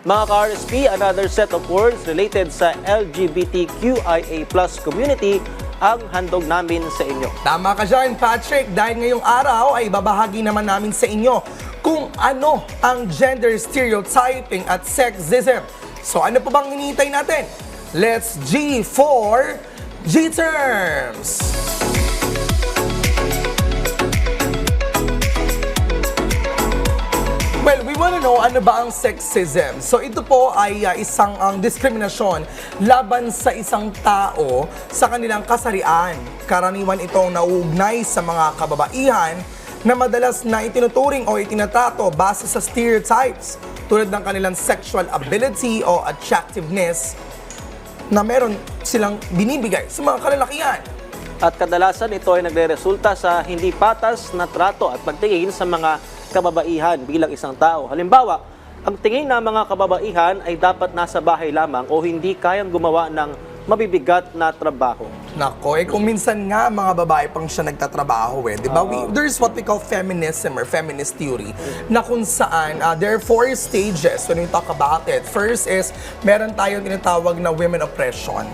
Mga ka-RSP, another set of words related sa LGBTQIA+ community ang handog namin sa inyo. Tama ka dyan, Patrick, dahil ngayong araw ay babahagi naman namin sa inyo kung ano ang gender stereotyping at sexism. So ano pa bang hinihintay natin? Let's G for G-Terms! Well, we want to know ano ba ang sexism. So ito po ay isang diskriminasyon laban sa isang tao sa kanilang kasarian. Karaniwan itong nauugnay sa mga kababaihan na madalas na itinuturing o itinatrato base sa stereotypes tulad ng kanilang sexual ability o attractiveness na meron silang binibigay sa mga kalalakihan. At kadalasan ito ay nagre-resulta sa hindi patas na trato at pagtingin sa mga kababaihan bilang isang tao. Halimbawa, ang tingin ng mga kababaihan ay dapat nasa bahay lamang o hindi kayang gumawa ng mabibigat na trabaho. Nako, kung minsan nga mga babae pang siya nagtatrabaho di ba? There's what we call feminism or feminist theory na kung saan there are 4 stages when we talk about it. First is, meron tayong tinatawag na women oppression.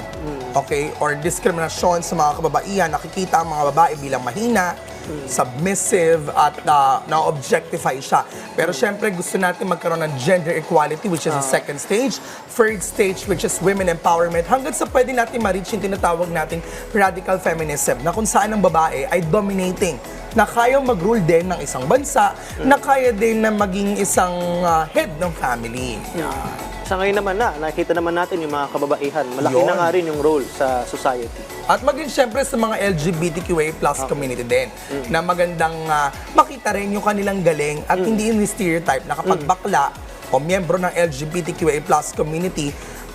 Okay? Or diskriminasyon sa mga kababaihan. Nakikita ang mga babae bilang mahina, submissive at na-objectify siya. Pero syempre gusto natin magkaroon ng gender equality which is the second stage. Third stage which is women empowerment. Hanggang sa pwede natin ma-reach yung tinatawag nating radical feminism na kung saan ang babae ay dominating, na kayang mag-rule din ng isang bansa, na kaya din na maging isang head ng family. Sa ngayon naman nakikita naman natin yung mga kababaihan. Malaki na nga rin yung role sa society. At maging syempre sa mga LGBTQA+ community din, na magandang makita rin yung kanilang galing at hindi yung stereotype na kapag bakla o miyembro ng LGBTQA+ community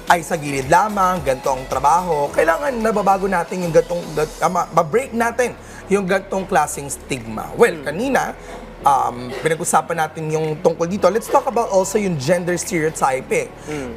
ay sa gilid lamang, ganito ang trabaho. Kailangan nababago natin yung ma-break natin yung gantong klaseng stigma. Well, kanina, pinag-usapan natin yung tungkol dito. Let's talk about also yung gender stereotyping.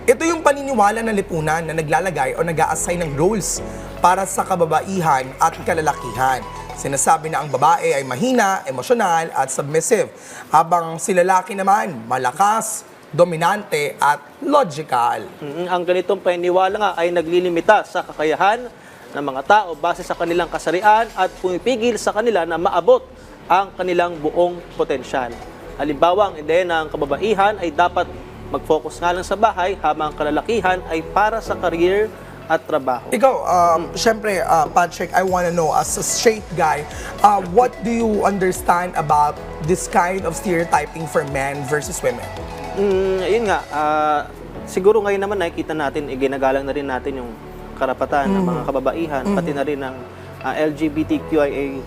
Ito yung paniniwala ng lipunan na naglalagay o nag-a-assign ng roles para sa kababaihan at kalalakihan. Sinasabi na ang babae ay mahina, emosyonal at submissive, habang si lalaki naman malakas, dominante at logical. Ang ganitong paniniwala nga ay naglilimita sa kakayahan ng mga tao base sa kanilang kasarian at pumipigil sa kanila na maabot ang kanilang buong potensyal. Halimbawa, ang ideya ng kababaihan ay dapat mag-focus nga lang sa bahay habang ang kalalakihan ay para sa career at trabaho. Ikaw, syempre, Patrick, I wanna know, as a straight guy, what do you understand about this kind of stereotyping for men versus women? Yun nga, siguro ngayon naman nakikita natin, ginagalang na rin natin yung karapatan ng mga kababaihan, pati na rin ng LGBTQIA+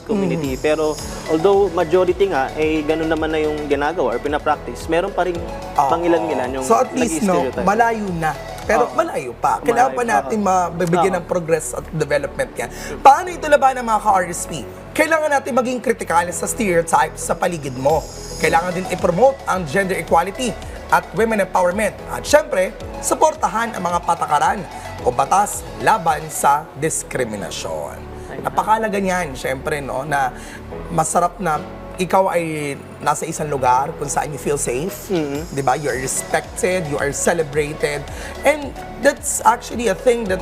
community. Pero although majority nga, ganun naman na yung ginagawa or pinapractice, meron pa rin pangilan-ngilan yung so at least, malayo na. Pero malayo pa. Kailangan pa natin mabibigyan ng progress at development yan. Paano ito laban ng mga ka-RSP? Kailangan natin maging kritikal sa stereotypes sa paligid mo. Kailangan din i-promote ang gender equality at women empowerment. At syempre, suportahan ang mga patakaran o batas laban sa diskriminasyon. Napakalaga niyan, syempre, na masarap na ikaw ay nasa isang lugar kung saan you feel safe, di ba? You are respected, you are celebrated, and that's actually a thing that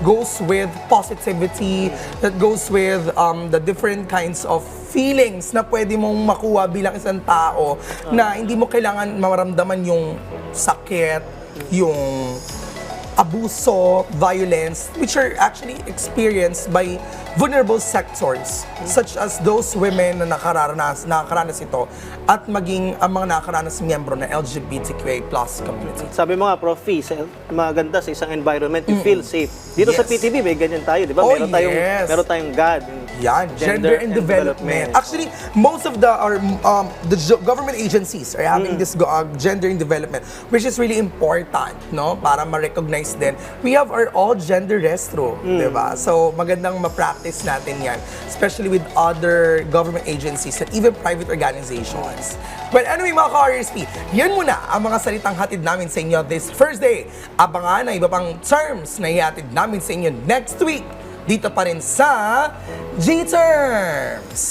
goes with positivity, that goes with the different kinds of feelings na pwede mong makuha bilang isang tao na hindi mo kailangan maramdaman yung sakit, yung abuso, violence, which are actually experienced by vulnerable sectors, such as those women na nakaranas ito, at maging ang mga nakaranas miyembro ng LGBTQA+ community. Sabi mo nga, Prof. Maganda sa isang environment, you feel safe. Dito sa PTV, may ganyan tayo, di ba? Meron tayong God. Yan, gender and development. Actually, most of the government agencies are having this gender and development, which is really important, no? Para ma-recognize din. We have our all gender restroom, di ba? So, magandang ma-practice natin yan, especially with other government agencies and even private organizations. Well, anyway, mga ka-RSP, yan muna ang mga salitang hatid namin sa inyo this Thursday. Abangan na iba pang terms na ihatid namin sa inyo next week. Dito pa rin sa G-Terms!